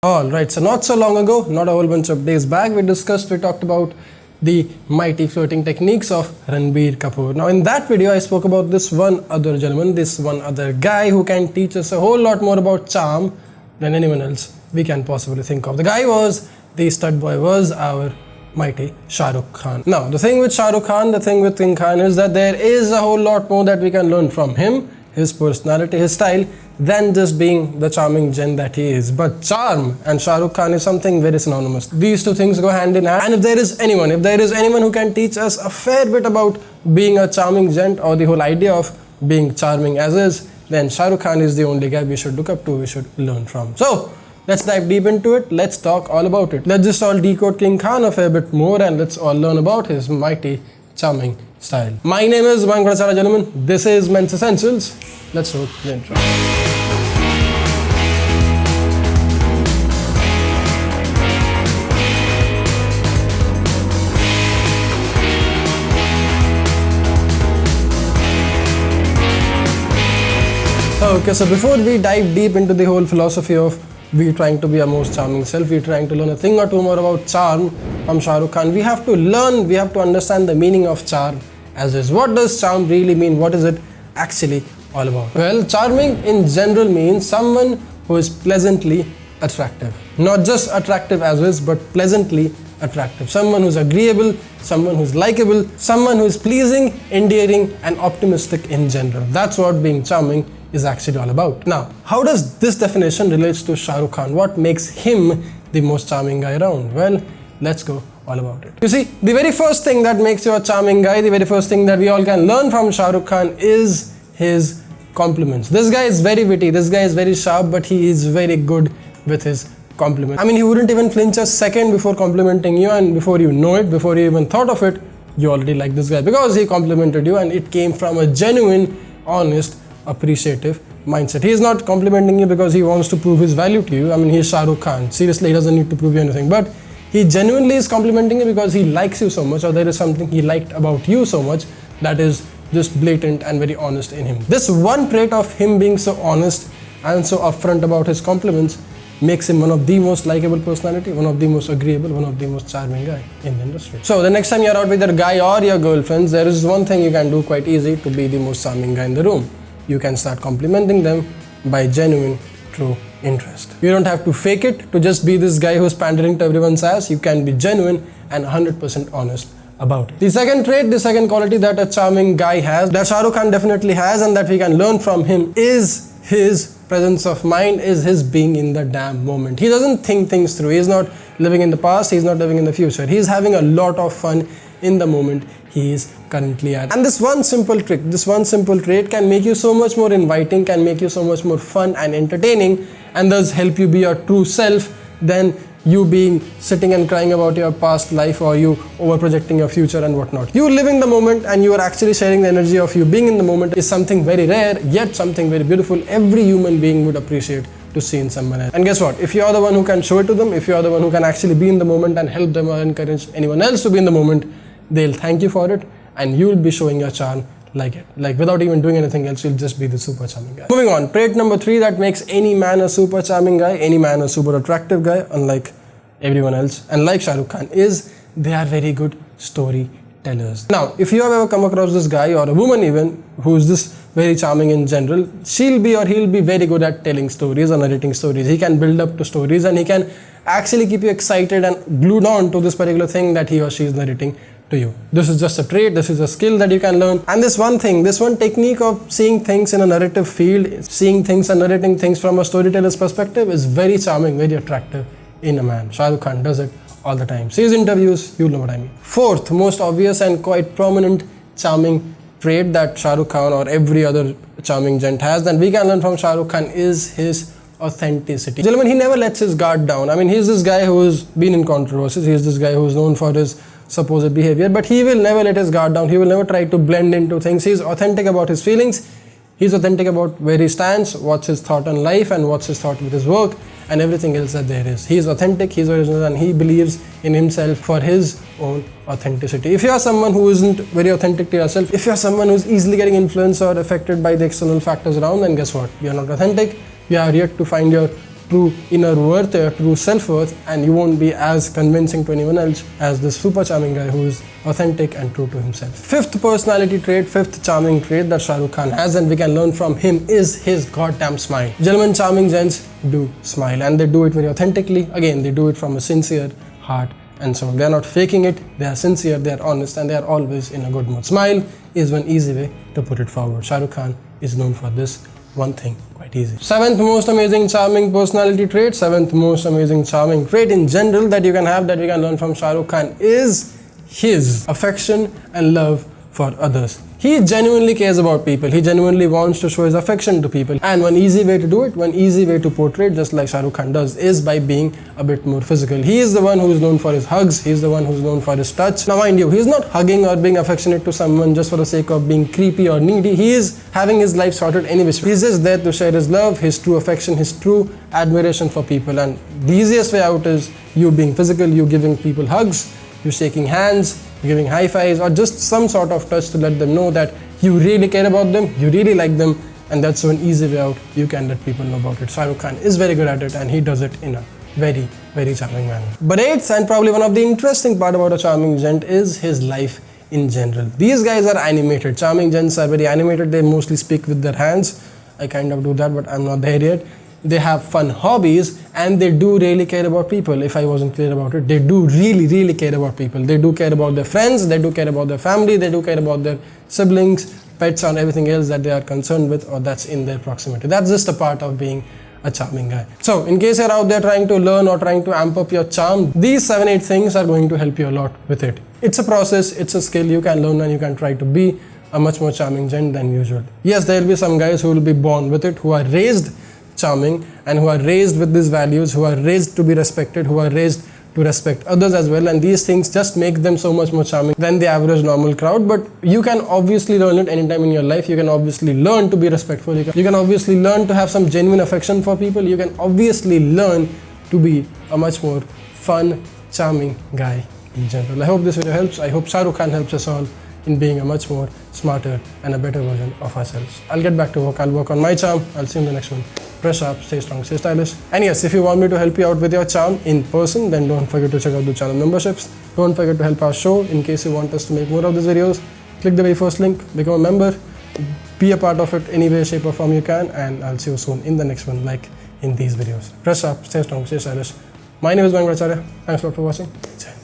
Alright, so not so long ago, not a whole bunch of days back, we talked about the mighty flirting techniques of Ranbir Kapoor. Now in that video, I spoke about this one other gentleman, this one other guy who can teach us a whole lot more about charm than anyone else we can possibly think of. The guy was, the stud boy was our mighty Shah Rukh Khan. Now the thing with Shah Rukh Khan, the thing with King Khan is that there is a whole lot more that we can learn from him, his personality, his style, than just being the charming gent that he is. But charm and Shah Rukh Khan is something very synonymous. These two things go hand in hand, and if there is anyone who can teach us a fair bit about being a charming gent or the whole idea of being charming as is, then Shah Rukh Khan is the only guy we should look up to, we should learn from. So let's dive deep into it, let's talk all about it. Let's just all decode King Khan a fair bit more and let's all learn about his mighty charming style. My name is Mayank Bhattacharya, gentlemen. This is Men's Essentials. Let's roll the intro. Okay, so before we dive deep into the whole philosophy of we trying to be our most charming self, we're trying to learn a thing or two more about charm from Shah Rukh Khan, we have to understand the meaning of charm as is. What does charm really mean? What is it actually all about? Well, charming in general means someone who is pleasantly attractive. Not just attractive as is, but pleasantly attractive. Someone who's agreeable, someone who's likable, someone who is pleasing, endearing and optimistic in general. That's what being charming is actually all about. Now, how does this definition relates to Shah Rukh Khan? What makes him the most charming guy around? Well, let's go all about it. You see, the very first thing that makes you a charming guy, the very first thing that we all can learn from Shah Rukh Khan is his compliments. This guy is very witty, this guy is very sharp, but he is very good with his compliments. I mean, he wouldn't even flinch a second before complimenting you, and before you know it, before you even thought of it, you already like this guy because he complimented you and it came from a genuine, honest, appreciative mindset. He is not complimenting you because he wants to prove his value to you. I mean, he is Shah Rukh Khan. Seriously, he doesn't need to prove you anything. But he genuinely is complimenting you because he likes you so much, or there is something he liked about you so much that is just blatant and very honest in him. This one trait of him being so honest and so upfront about his compliments makes him one of the most likable personality, one of the most agreeable, one of the most charming guy in the industry. So the next time you're out with your guy or your girlfriends, there is one thing you can do quite easy to be the most charming guy in the room. You can start complimenting them by genuine, true interest. You don't have to fake it to just be this guy who's pandering to everyone's ass. You can be genuine and 100% honest about it. The second trait, the second quality that a charming guy has, that Shah Rukh Khan definitely has and that we can learn from him, is his presence of mind, is his being in the damn moment. He doesn't think things through. He's not living in the past, he's not living in the future. He's having a lot of fun in the moment he is currently at. And this one simple trick, this one simple trait can make you so much more inviting, can make you so much more fun and entertaining, and thus help you be your true self than you being sitting and crying about your past life or you over projecting your future and whatnot. You live in the moment and you are actually sharing the energy of you being in the moment is something very rare, yet something very beautiful. Every human being would appreciate to see in someone else. And guess what? If you are the one who can show it to them, if you are the one who can actually be in the moment and help them or encourage anyone else to be in the moment, they'll thank you for it and you'll be showing your charm like it. Like without even doing anything else, you'll just be the super charming guy. Moving on, trait number 3 that makes any man a super charming guy, any man a super attractive guy, unlike everyone else and like Shah Rukh Khan, is they are very good storytellers. Now, if you have ever come across this guy or a woman even who's this very charming in general, she'll be or he'll be very good at telling stories or narrating stories. He can build up to stories and he can actually keep you excited and glued on to this particular thing that he or she is narrating to you. This is just a trait, this is a skill that you can learn. And this one thing, this one technique of seeing things in a narrative field, seeing things and narrating things from a storyteller's perspective is very charming, very attractive in a man. Shah Rukh Khan does it all the time. See his interviews, you'll know what I mean. Fourth most obvious and quite prominent charming trait that Shah Rukh Khan or every other charming gent has, and we can learn from Shah Rukh Khan, is his authenticity. Gentlemen, he never lets his guard down. I mean, he's this guy who's been in controversies, he's this guy who's known for his supposed behavior, but he will never let his guard down. He will never try to blend into things. He's authentic about his feelings. He's authentic about where he stands, what's his thought on life and what's his thought with his work and everything else that there is. He's authentic, he's original, and he believes in himself for his own authenticity. If you are someone who isn't very authentic to yourself, if you are someone who's easily getting influenced or affected by the external factors around, then guess what? You are not authentic. You are yet to find your true inner worth, your true self-worth, and you won't be as convincing to anyone else as this super charming guy who is authentic and true to himself. Fifth personality trait, fifth charming trait that Shah Rukh Khan has and we can learn from him is his goddamn smile. Gentlemen, charming gents do smile, and they do it very authentically. Again, they do it from a sincere heart and soul. They are not faking it, they are sincere, they are honest, and they are always in a good mood. Smile is one easy way to put it forward. Shah Rukh Khan is known for this one thing quite easy. Seventh most amazing charming personality trait, seventh most amazing charming trait in general that you can have, that we can learn from Shah Rukh Khan is his affection and love for others. He genuinely cares about people. He genuinely wants to show his affection to people. And one easy way to do it, one easy way to portray it, just like Shah Rukh Khan does, is by being a bit more physical. He is the one who is known for his hugs. He is the one who is known for his touch. Now mind you, he is not hugging or being affectionate to someone just for the sake of being creepy or needy. He is having his life sorted anyway. He is just there to share his love, his true affection, his true admiration for people. And the easiest way out is you being physical, you giving people hugs, you shaking hands, giving high fives, or just some sort of touch to let them know that you really care about them, you really like them, and that's one easy way out you can let people know about it. Shah Rukh Khan is very good at it, and he does it in a very, very charming manner. But eighth, and probably one of the interesting part about a charming gent, is his life in general. These guys are animated. Charming gents are very animated. They mostly speak with their hands. I kind of do that, but I'm not there yet. They have fun hobbies, and they do really care about people. If I wasn't clear about it, they do really care about people. They do care about their friends, they do care about their family, they do care about their siblings, pets, and everything else that they are concerned with or that's in their proximity. That's just a part of being a charming guy. So in case you're out there trying to learn or trying to amp up your charm, these 7-8 things are going to help you a lot with it. It's a process, it's a skill you can learn, and you can try to be a much more charming gent than usual. Yes, there will be some guys who will be born with it, who are raised charming and who are raised with these values, who are raised to be respected, who are raised to respect others as well, and these things just make them so much more charming than the average normal crowd. But you can obviously learn it anytime in your life. You can obviously learn to be respectful, you can obviously learn to have some genuine affection for people, you can obviously learn to be a much more fun, charming guy in general. I hope this video helps. I hope Shah Rukh Khan helps us all in being a much more smarter and a better version of ourselves. I'll get back to work. I'll work on my charm. I'll see you in the next one. Press up, stay strong, stay stylish. And yes, if you want me to help you out with your charm in person, then don't forget to check out the channel memberships. Don't forget to help our show in case you want us to make more of these videos. Click the very first link, become a member, be a part of it any way, shape or form you can, and I'll see you soon in the next one, like in these videos. Press up, stay strong, stay stylish. My name is Mayank Bhattacharya. Thanks a lot for watching.